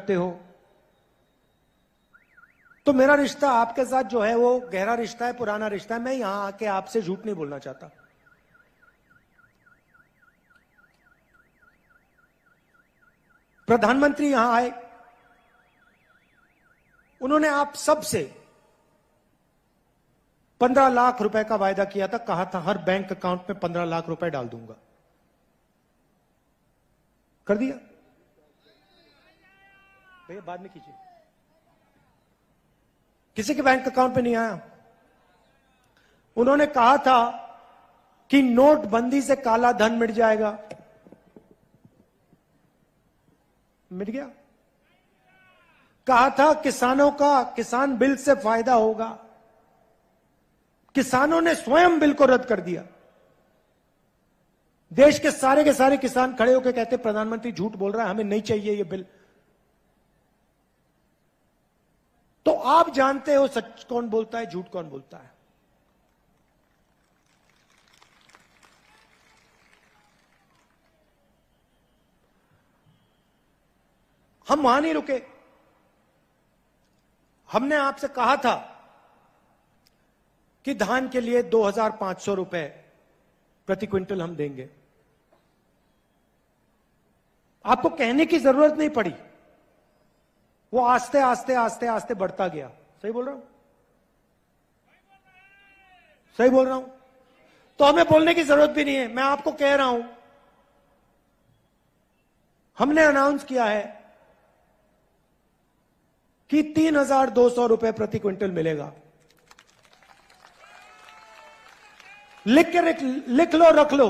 रखते हो, तो मेरा रिश्ता आपके साथ जो है वो गहरा रिश्ता है, पुराना रिश्ता है। मैं यहां आके आपसे झूठ नहीं बोलना चाहता। प्रधानमंत्री यहां आए, उन्होंने आप सबसे 15 लाख रुपए का वायदा किया था, कहा था हर बैंक अकाउंट में 15 लाख रुपए डाल दूंगा। कर दिया? भैया बाद में कीजिए। किसी के बैंक अकाउंट में नहीं आया। उन्होंने कहा था कि नोटबंदी से काला धन मिट जाएगा, मिट गया। कहा था किसानों का किसान बिल से फायदा होगा, किसानों ने स्वयं बिल को रद्द कर दिया। देश के सारे किसान खड़े होकर कहते प्रधानमंत्री झूठ बोल रहा है, हमें नहीं चाहिए ये बिल। तो आप जानते हो सच कौन बोलता है, झूठ कौन बोलता है। हम वहां नहीं रुके। हमने आपसे कहा था कि धान के लिए 2,500 रुपए प्रति क्विंटल हम देंगे। आपको कहने की जरूरत नहीं पड़ी, वो आस्ते आस्ते आस्ते आस्ते बढ़ता गया। सही बोल रहा हूं? सही बोल रहा हूं? तो हमें बोलने की जरूरत भी नहीं है, मैं आपको कह रहा हूं। हमने अनाउंस किया है कि 3,200 रुपए प्रति क्विंटल मिलेगा। लिख लो, रख लो।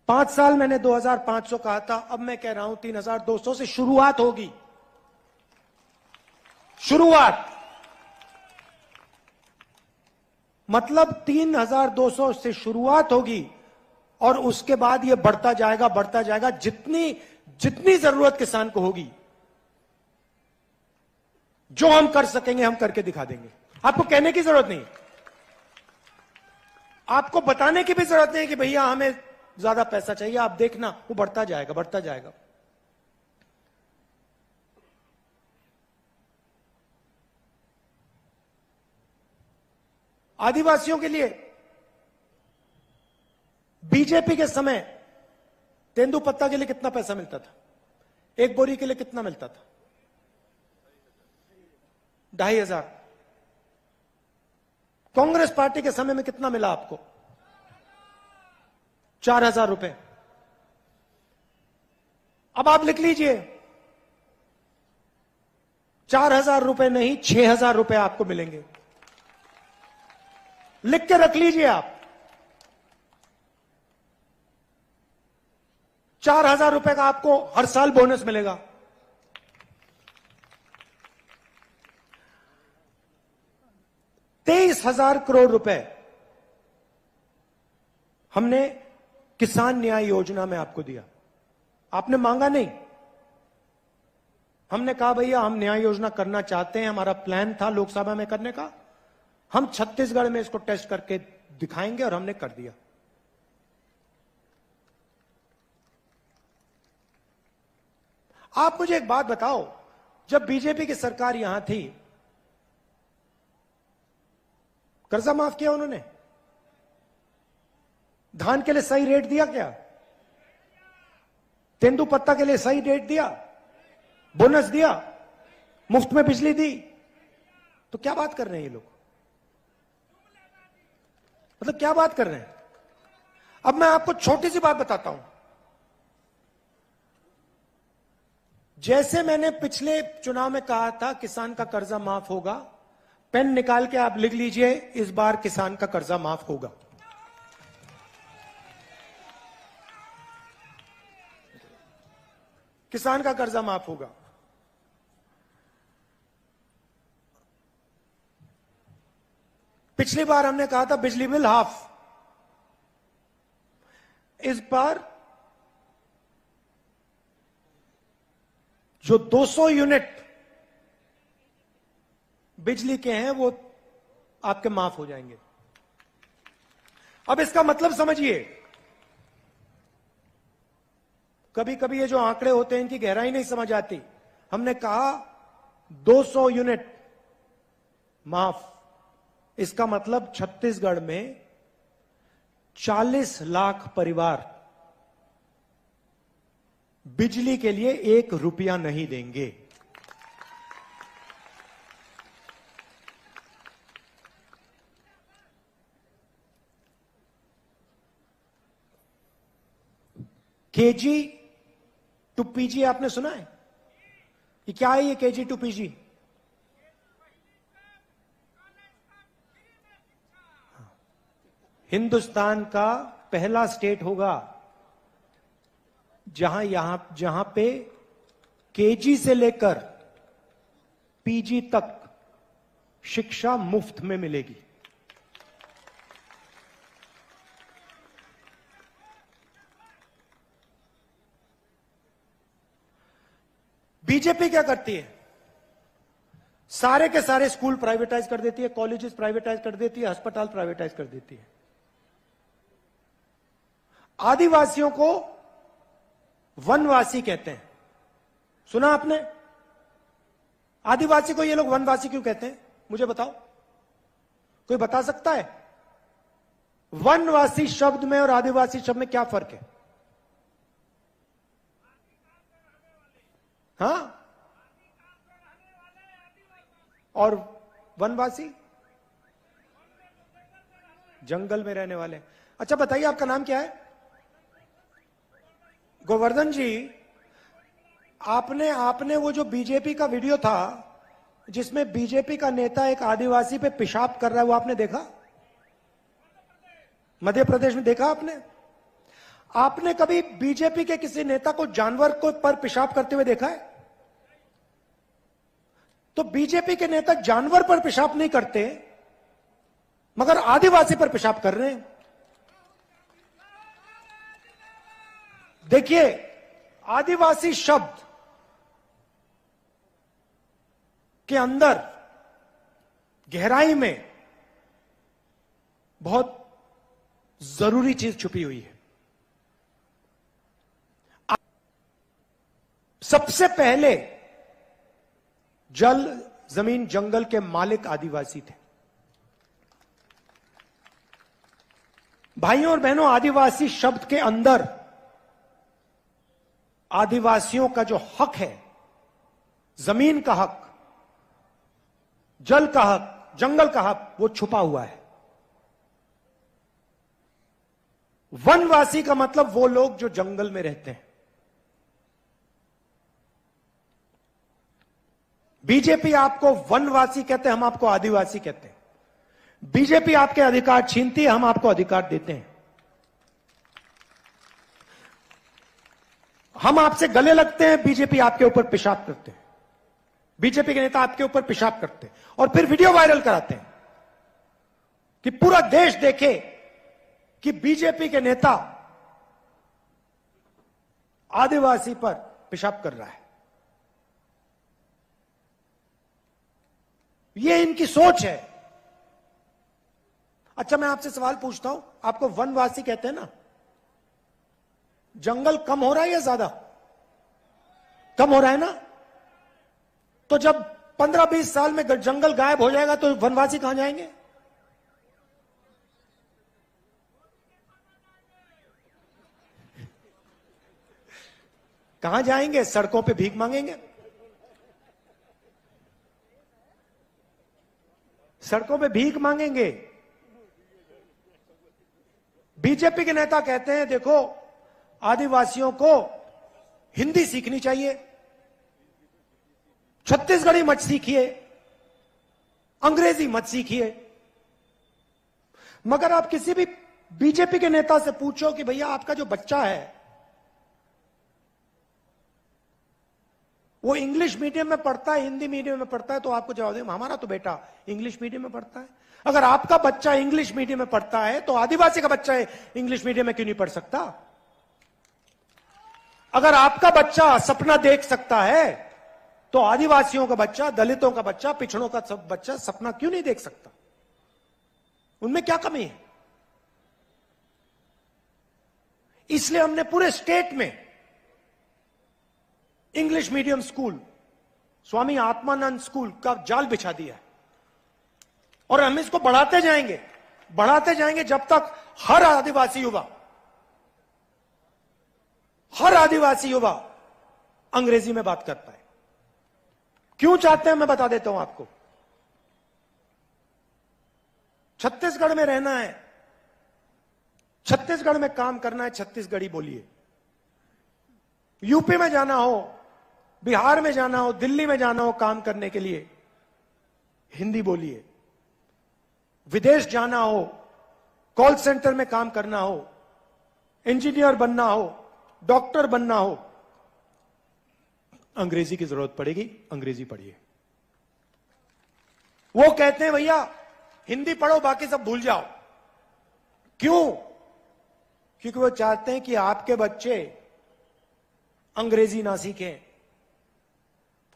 5 साल मैंने 2,500 कहा था, अब मैं कह रहा हूं 3,200 से शुरुआत होगी। शुरुआत मतलब 3,200 से शुरुआत होगी और उसके बाद यह बढ़ता जाएगा, बढ़ता जाएगा। जितनी जरूरत किसान को होगी, जो हम कर सकेंगे हम करके दिखा देंगे। आपको कहने की जरूरत नहीं, आपको बताने की भी जरूरत नहीं कि भैया हमें ज्यादा पैसा चाहिए। आप देखना वो बढ़ता जाएगा, बढ़ता जाएगा। आदिवासियों के लिए बीजेपी के समय तेंदुपत्ता के लिए कितना पैसा मिलता था? एक बोरी के लिए कितना मिलता था? 2,500। कांग्रेस पार्टी के समय में कितना मिला आपको? 4,000 रुपए। अब आप लिख लीजिए, 4,000 रुपए नहीं, 6,000 रुपए आपको मिलेंगे। लिख के रख लीजिए आप। 4,000 रुपए का आपको हर साल बोनस मिलेगा। ₹23,000 करोड़ रुपए हमने किसान न्याय योजना में आपको दिया। आपने मांगा नहीं। हमने कहा भैया हम न्याय योजना करना चाहते हैं, हमारा प्लान था लोकसभा में करने का, हम छत्तीसगढ़ में इसको टेस्ट करके दिखाएंगे, और हमने कर दिया। आप मुझे एक बात बताओ, जब बीजेपी की सरकार यहां थी, कर्जा माफ किया उन्होंने? धान के लिए सही रेट दिया क्या? तेंदुपत्ता के लिए सही रेट दिया? बोनस दिया? मुफ्त में बिजली दी? तो क्या बात कर रहे हैं ये लोग? मतलब क्या बात कर रहे हैं? अब मैं आपको छोटी सी बात बताता हूं। जैसे मैंने पिछले चुनाव में कहा था किसान का कर्जा माफ होगा, पेन निकाल के आप लिख लीजिए, इस बार किसान का कर्जा माफ होगा। किसान का कर्जा माफ होगा। पिछली बार हमने कहा था बिजली बिल हाफ, इस बार जो 200 यूनिट बिजली के हैं वो आपके माफ हो जाएंगे। अब इसका मतलब समझिए, कभी कभी ये जो आंकड़े होते हैं इनकी गहराई नहीं समझ आती। हमने कहा 200 यूनिट माफ, इसका मतलब छत्तीसगढ़ में 40 लाख परिवार बिजली के लिए 1 रुपया नहीं देंगे। केजी टू पीजी आपने सुना है? ये क्या है ये केजी टू पीजी? हिंदुस्तान का पहला स्टेट होगा जहां पे केजी से लेकर पीजी तक शिक्षा मुफ्त में मिलेगी। बीजेपी क्या करती है? सारे के सारे स्कूल प्राइवेटाइज कर देती है, कॉलेजेस प्राइवेटाइज कर देती है, अस्पताल प्राइवेटाइज कर देती है। आदिवासियों को वनवासी कहते हैं, सुना आपने? आदिवासी को ये लोग वनवासी क्यों कहते हैं? मुझे बताओ, कोई बता सकता है? वनवासी शब्द में और आदिवासी शब्द में क्या फर्क है? हाँ, और वनवासी जंगल में रहने वाले। अच्छा बताइए, आपका नाम क्या है? गोवर्धन जी, आपने वो जो बीजेपी का वीडियो था जिसमें बीजेपी का नेता एक आदिवासी पे पेशाब कर रहा है, वो आपने देखा? मध्य प्रदेश में देखा आपने? आपने कभी बीजेपी के किसी नेता को जानवर को पर पेशाब करते हुए देखा है? तो बीजेपी के नेता जानवर पर पेशाब नहीं करते, मगर आदिवासी पर पेशाब कर रहे हैं। देखिए, आदिवासी शब्द के अंदर गहराई में बहुत जरूरी चीज छुपी हुई है। सबसे पहले जल, जमीन, जंगल के मालिक आदिवासी थे। भाइयों और बहनों, आदिवासी शब्द के अंदर आदिवासियों का जो हक है, जमीन का हक, जल का हक, जंगल का हक, वो छुपा हुआ है। वनवासी का मतलब वो लोग जो जंगल में रहते हैं। बीजेपी आपको वनवासी कहते हैं, हम आपको आदिवासी कहते हैं। बीजेपी आपके अधिकार छीनती है, हम आपको अधिकार देते हैं। हम आपसे गले लगते हैं, बीजेपी आपके ऊपर पेशाब करते हैं। बीजेपी के नेता आपके ऊपर पेशाब करते हैं और फिर वीडियो वायरल कराते हैं कि पूरा देश देखे कि बीजेपी के नेता आदिवासी पर पेशाब कर रहा है। ये इनकी सोच है। अच्छा, मैं आपसे सवाल पूछता हूं, आपको वनवासी कहते हैं ना? जंगल कम हो रहा है या ज्यादा? कम हो रहा है ना? तो जब 15-20 साल में जंगल गायब हो जाएगा तो वनवासी कहां जाएंगे? कहां जाएंगे? सड़कों पे भीख मांगेंगे। सड़कों पे भीख मांगेंगे। बीजेपी के नेता कहते हैं देखो, आदिवासियों को हिंदी सीखनी चाहिए, छत्तीसगढ़ी मत सीखिए, अंग्रेजी मत सीखिए। मगर आप किसी भी बीजेपी के नेता से पूछो कि भैया आपका जो बच्चा है वो इंग्लिश मीडियम में पढ़ता है, हिंदी मीडियम में पढ़ता है, तो आपको जवाब देंगे हमारा तो बेटा इंग्लिश मीडियम में पढ़ता है। अगर आपका बच्चा इंग्लिश मीडियम में पढ़ता है तो आदिवासी का बच्चा इंग्लिश मीडियम में क्यों नहीं पढ़ सकता? अगर आपका बच्चा सपना देख सकता है तो आदिवासियों का बच्चा, दलितों का बच्चा, पिछड़ों का सब बच्चा सपना क्यों नहीं देख सकता? उनमें क्या कमी है? इसलिए हमने पूरे स्टेट में English medium school, Swami Atmanand school का जाल बिछा दिया है। और हम इसको बढ़ाते जाएंगे जब तक हर आदिवासी युवा अंग्रेजी में बात कर पाए। क्यों चाहते हैं मैं बता देता हूं आपको। छत्तीसगढ़ में रहना है, छत्तीसगढ़ में काम करना है, छत्तीसगढ़ी बोलिए। यूपी में जाना हो, बिहार में जाना हो, दिल्ली में जाना हो काम करने के लिए, हिंदी बोलिए। विदेश जाना हो, कॉल सेंटर में काम करना हो, इंजीनियर बनना हो, डॉक्टर बनना हो, अंग्रेजी की जरूरत पड़ेगी, अंग्रेजी पढ़िए। वो कहते हैं भैया हिंदी पढ़ो बाकी सब भूल जाओ। क्यों? क्योंकि वो चाहते हैं कि आपके बच्चे अंग्रेजी ना सीखें,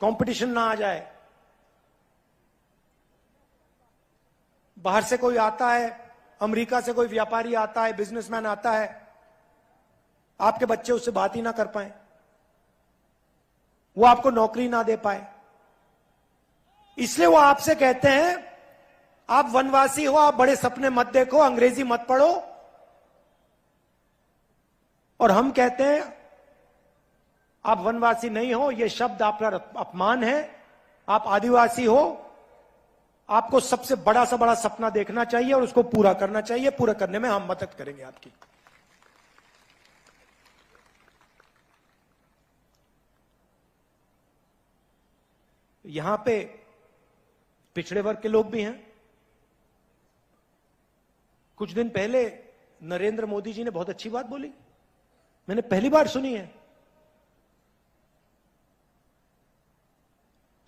कंपटीशन ना आ जाए। बाहर से कोई आता है, अमेरिका से कोई व्यापारी आता है, बिजनेसमैन आता है, आपके बच्चे उससे बात ही ना कर पाए, वो आपको नौकरी ना दे पाए। इसलिए वो आपसे कहते हैं आप वनवासी हो, आप बड़े सपने मत देखो, अंग्रेजी मत पढ़ो। और हम कहते हैं आप वनवासी नहीं हो, यह शब्द आपका अपमान है। आप आदिवासी हो, आपको सबसे बड़ा से बड़ा सपना देखना चाहिए और उसको पूरा करना चाहिए। पूरा करने में हम मदद करेंगे आपकी। यहां पे पिछड़े वर्ग के लोग भी हैं। कुछ दिन पहले नरेंद्र मोदी जी ने बहुत अच्छी बात बोली, मैंने पहली बार सुनी है।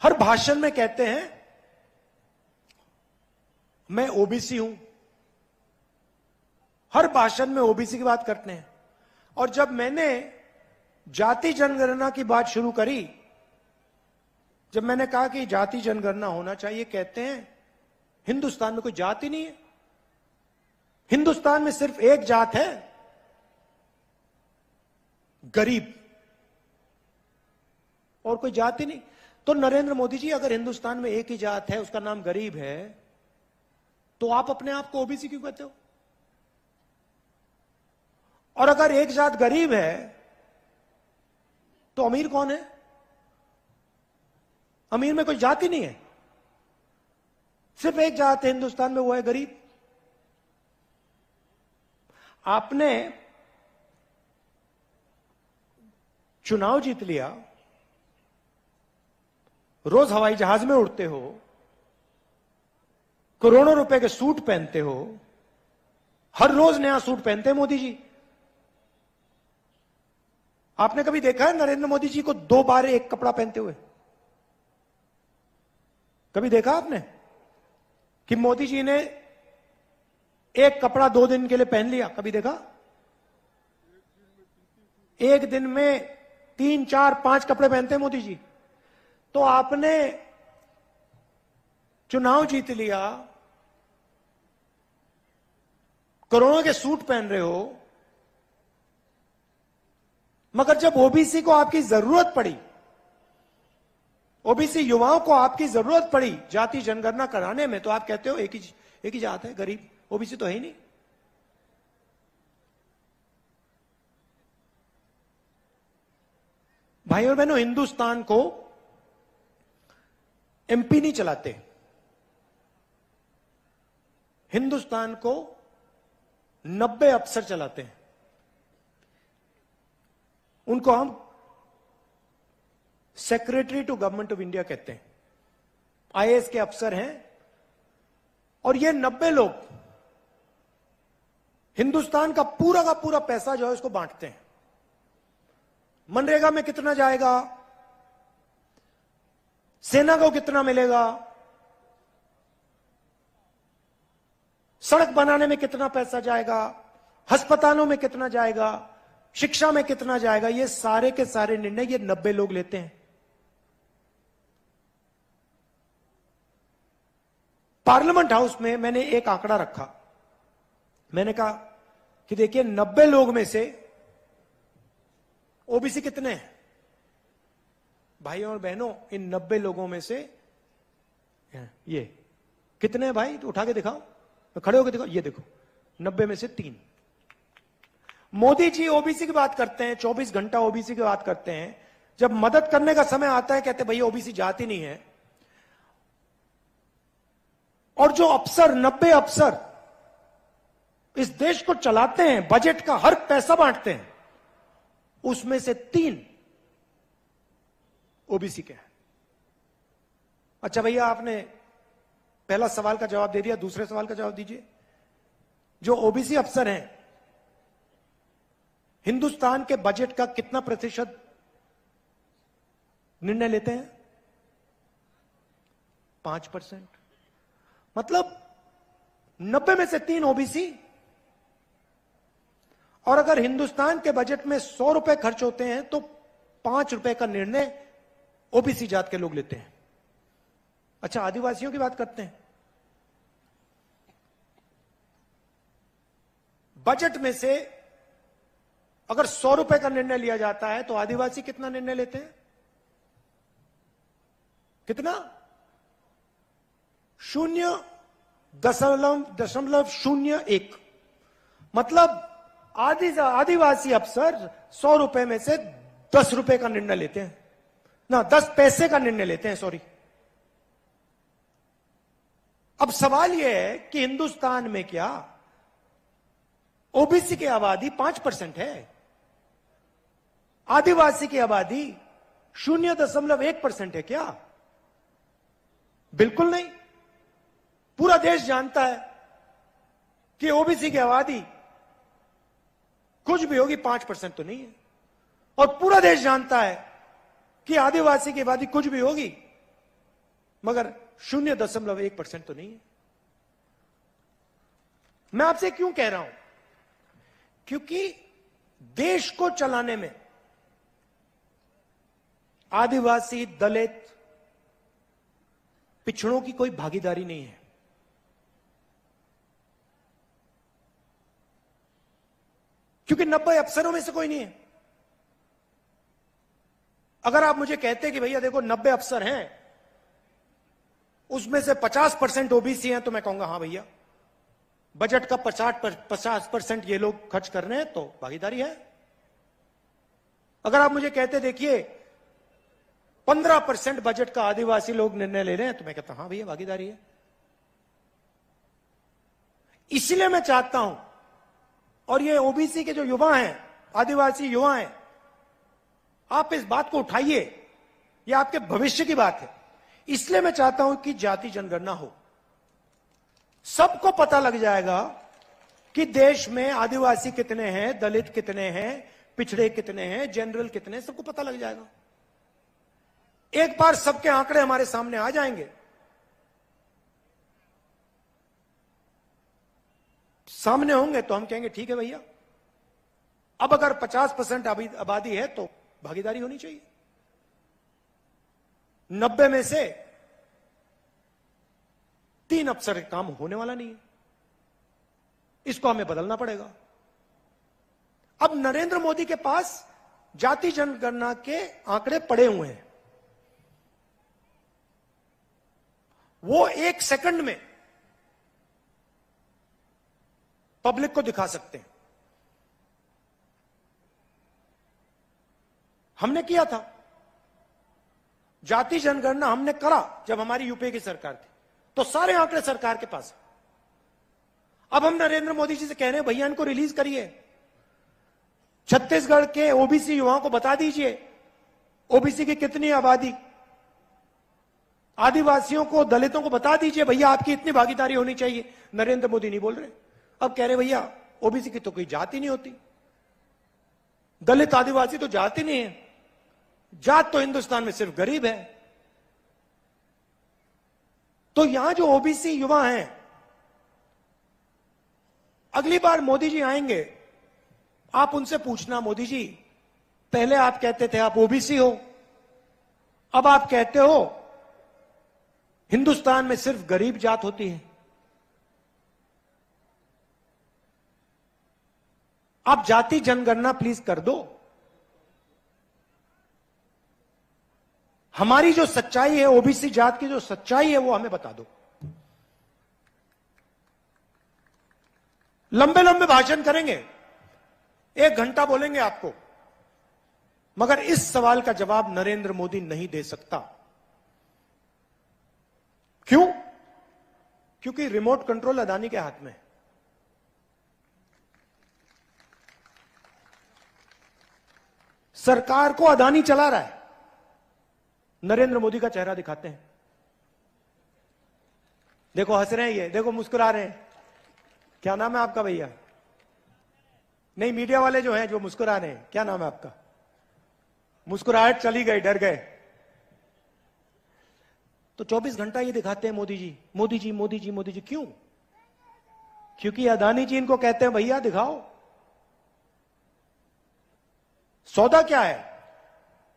हर भाषण में कहते हैं मैं ओबीसी हूं, हर भाषण में ओबीसी की बात करते हैं। और जब मैंने जाति जनगणना की बात शुरू करी, जब मैंने कहा कि जाति जनगणना होना चाहिए, कहते हैं हिंदुस्तान में कोई जाति नहीं है, हिंदुस्तान में सिर्फ एक जात है, गरीब, और कोई जाति नहीं। तो नरेंद्र मोदी जी, अगर हिंदुस्तान में एक ही जात है, उसका नाम गरीब है, तो आप अपने आप को ओबीसी क्यों कहते हो? और अगर एक जात गरीब है तो अमीर कौन है? अमीर में कोई जाति नहीं है, सिर्फ एक जात है हिंदुस्तान में, वो है गरीब। आपने चुनाव जीत लिया, रोज हवाई जहाज में उड़ते हो, करोड़ों रुपए के सूट पहनते हो, हर रोज नया सूट पहनते हैं मोदी जी। आपने कभी देखा है नरेंद्र मोदी जी को 2 बार एक कपड़ा पहनते हुए? कभी देखा आपने कि मोदी जी ने एक कपड़ा 2 दिन के लिए पहन लिया? कभी देखा? एक दिन में 3, 4, 5 कपड़े पहनते हैं मोदी जी। तो आपने चुनाव जीत लिया, करोड़ों के सूट पहन रहे हो, मगर जब ओबीसी को आपकी जरूरत पड़ी, ओबीसी युवाओं को आपकी जरूरत पड़ी जाति जनगणना कराने में, तो आप कहते हो एक ही जात है, गरीब, ओबीसी तो है ही नहीं। भाई और बहनों, हिंदुस्तान को एमपी नहीं चलाते, हिंदुस्तान को 90 अफसर चलाते हैं। उनको हम secretary to government of India कहते हैं, आईएएस के अफसर हैं। और ये 90 लोग हिंदुस्तान का पूरा पैसा जो है उसको बांटते हैं। मनरेगा में कितना जाएगा, सेना को कितना मिलेगा, सड़क बनाने में कितना पैसा जाएगा, अस्पतालों में कितना जाएगा, शिक्षा में कितना जाएगा, ये सारे के सारे निर्णय ये 90 लोग लेते हैं। पार्लियामेंट हाउस में मैंने एक आंकड़ा रखा, मैंने कहा कि देखिए 90 लोग में से ओबीसी कितने हैं? भाइयों और बहनों, इन 90 लोगों में से ये कितने हैं भाई? तो उठा के दिखाओ, तो खड़े होकर दिखाओ, ये देखो 90 में से 3। मोदी जी ओबीसी की बात करते हैं, 24 घंटा ओबीसी की बात करते हैं। जब मदद करने का समय आता है कहते भैया ओबीसी जाति नहीं है। और जो अफसर, 90 अफसर इस देश को चलाते हैं, बजट का हर पैसा बांटते हैं, उसमें से 3 ओबीसी के हैं। अच्छा भैया, आपने पहला सवाल का जवाब दे दिया, दूसरे सवाल का जवाब दीजिए। जो ओबीसी अफसर हैं, हिंदुस्तान के बजट का कितना प्रतिशत निर्णय लेते हैं? 5%। मतलब 90 में से 3 ओबीसी। और अगर हिंदुस्तान के बजट में 100 रुपए खर्च होते हैं तो 5 रुपए का निर्णय ओबीसी जात के लोग लेते हैं। अच्छा, आदिवासियों की बात करते हैं। बजट में से अगर 100 रुपए का निर्णय लिया जाता है तो आदिवासी कितना निर्णय लेते हैं? कितना? 0.01। मतलब आदिवासी अफसर 100 रुपए में से 10 रुपए का निर्णय लेते हैं ना, 10 पैसे का निर्णय लेते हैं, सॉरी। अब सवाल यह है कि हिंदुस्तान में क्या ओबीसी की आबादी 5% है? आदिवासी की आबादी 0.1% है क्या? बिल्कुल नहीं। पूरा देश जानता है कि ओबीसी की आबादी कुछ भी होगी 5% तो नहीं है। और पूरा देश जानता है कि आदिवासी की आबादी कुछ भी होगी मगर 0.1% तो नहीं है। मैं आपसे क्यों कह रहा हूं? क्योंकि देश को चलाने में आदिवासी, दलित, पिछड़ों की कोई भागीदारी नहीं है। क्योंकि 90 अफसरों में से कोई नहीं है। अगर आप मुझे कहते कि भैया देखो 90 अफसर हैं, उसमें से 50% ओबीसी हैं, तो मैं कहूंगा हां भैया, बजट का 50% ये लोग खर्च कर रहे हैं तो भागीदारी है। अगर आप मुझे कहते देखिए 15% बजट का आदिवासी लोग निर्णय ले रहे हैं, तो मैं कहता हां भैया भागीदारी है। इसलिए मैं चाहता हूं, और ये ओबीसी के जो युवा हैं, आदिवासी युवा हैं, आप इस बात को उठाइए, ये आपके भविष्य की बात है। इसलिए मैं चाहता हूं कि जाति जनगणना हो। सबको पता लग जाएगा कि देश में आदिवासी कितने हैं, दलित कितने हैं, पिछड़े कितने हैं, जनरल कितने हैं, सबको पता लग जाएगा। एक बार सबके आंकड़े हमारे सामने आ जाएंगे, सामने होंगे, तो हम कहेंगे ठीक है भैया, अब अगर 50% आबादी है तो भागीदारी होनी चाहिए। 90 में से 3 अफसर काम होने वाला नहीं है। इसको हमें बदलना पड़ेगा। अब नरेंद्र मोदी के पास जाति जनगणना के आंकड़े पड़े हुए हैं। वो 1 सेकंड में पब्लिक को दिखा सकते हैं। हमने किया था जाति जनगणना, हमने करा जब हमारी यूपीए की सरकार थी, तो सारे आंकड़े सरकार के पास। अब हम नरेंद्र मोदी जी से कह रहे हैं भैया इनको रिलीज करिए, छत्तीसगढ़ के ओबीसी युवाओं को बता दीजिए ओबीसी की कितनी आबादी, आदिवासियों को, दलितों को बता दीजिए भैया आपकी इतनी भागीदारी होनी चाहिए। नरेंद्र मोदी नहीं बोल रहे। अब कह रहे भैया ओबीसी की तो कोई जाति नहीं होती, दलित आदिवासी तो जाति नहीं है, जात तो हिंदुस्तान में सिर्फ गरीब है। तो यहां जो ओबीसी युवा हैं, अगली बार मोदी जी आएंगे, आप उनसे पूछना मोदी जी, पहले आप कहते थे आप ओबीसी हो, अब आप कहते हो हिंदुस्तान में सिर्फ गरीब जात होती है। आप जाति जनगणना प्लीज कर दो। हमारी जो सच्चाई है, ओबीसी जात की जो सच्चाई है, वो हमें बता दो। लंबे लंबे भाषण करेंगे, 1 घंटा बोलेंगे आपको, मगर इस सवाल का जवाब नरेंद्र मोदी नहीं दे सकता। क्यों? क्योंकि रिमोट कंट्रोल अदानी के हाथ में है। सरकार को अदानी चला रहा है, नरेंद्र मोदी का चेहरा दिखाते हैं। देखो हंस रहे हैं ये, देखो मुस्कुरा रहे हैं। क्या नाम है आपका भैया? नहीं, मीडिया वाले जो हैं जो मुस्कुरा रहे हैं, क्या नाम है आपका? मुस्कुराहट चली गई, डर गए। तो 24 घंटा ये दिखाते हैं मोदी जी, मोदी जी, मोदी जी, मोदी जी। क्यों? क्योंकि अदानी जी इनको कहते हैं भैया दिखाओ सौदा क्या है।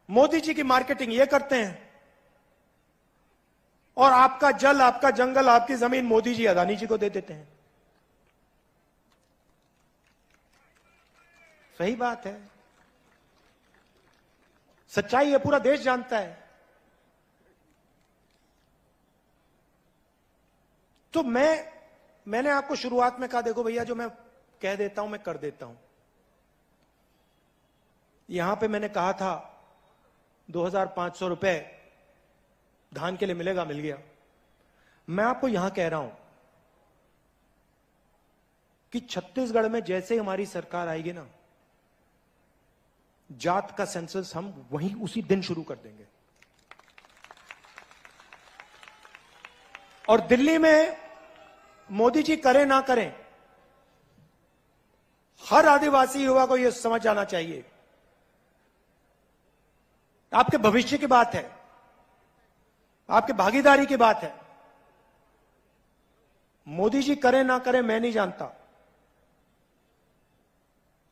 मोदी जी की मार्केटिंग ये करते हैं, और आपका जल, आपका जंगल, आपकी जमीन मोदी जी अदानी जी को दे देते हैं। सही बात है, सच्चाई है, पूरा देश जानता है। तो मैंने आपको शुरुआत में कहा, देखो भैया, जो मैं कह देता हूं मैं कर देता हूं। यहां पे मैंने कहा था 2500 रुपए धान के लिए मिलेगा, मिल गया। मैं आपको यहां कह रहा हूं कि छत्तीसगढ़ में जैसे हमारी सरकार आएगी ना, जात का सेंसस हम वहीं उसी दिन शुरू कर देंगे। और दिल्ली में मोदी जी करें ना करें, हर आदिवासी युवा को यह समझ आना चाहिए, आपके भविष्य की बात है, आपके भागीदारी की बात है। मोदी जी करें ना करें मैं नहीं जानता,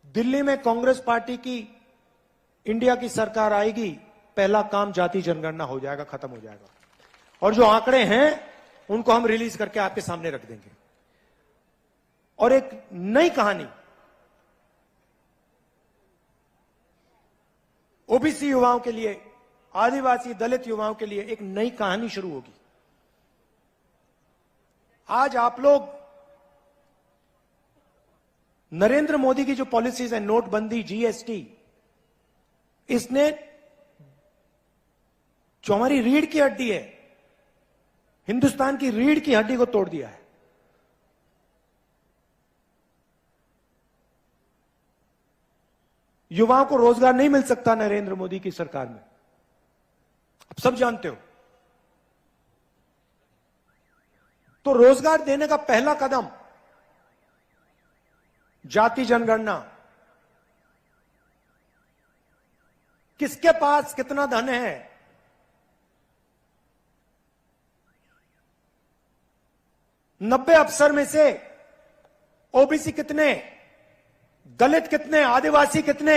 दिल्ली में कांग्रेस पार्टी की इंडिया की सरकार आएगी, पहला काम जाति जनगणना हो जाएगा, खत्म हो जाएगा। और जो आंकड़े हैं उनको हम रिलीज करके आपके सामने रख देंगे। और एक नई कहानी ओबीसी युवाओं के लिए, आदिवासी दलित युवाओं के लिए एक नई कहानी शुरू होगी। आज आप लोग नरेंद्र मोदी की जो पॉलिसीज है, नोटबंदी, जीएसटी, इसने जो हमारी रीढ़ की हड्डी है, हिंदुस्तान की रीढ़ की हड्डी को तोड़ दिया है। युवाओं को रोजगार नहीं मिल सकता नरेंद्र मोदी की सरकार में, आप सब जानते हो। तो रोजगार देने का पहला कदम जाति जनगणना। किसके पास कितना धन है, नब्बे अफसर में से ओबीसी कितने, दलित कितने, आदिवासी कितने,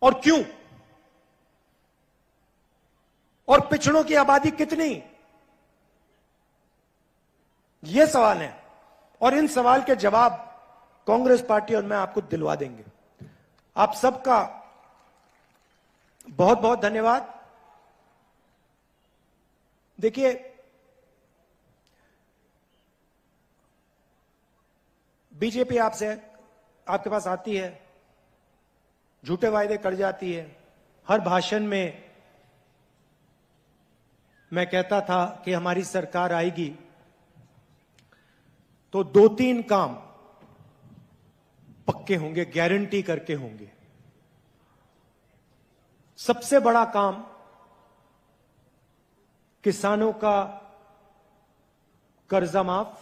और क्यों, और पिछड़ों की आबादी कितनी, ये सवाल है। और इन सवाल के जवाब कांग्रेस पार्टी और मैं आपको दिलवा देंगे। आप सबका बहुत बहुत धन्यवाद। देखिए, बीजेपी आपसे, आपके पास आती है, झूठे वायदे कर जाती है। हर भाषण में मैं कहता था कि हमारी सरकार आएगी तो 2-3 काम पक्के होंगे, गारंटी करके होंगे। सबसे बड़ा काम किसानों का कर्जा माफ,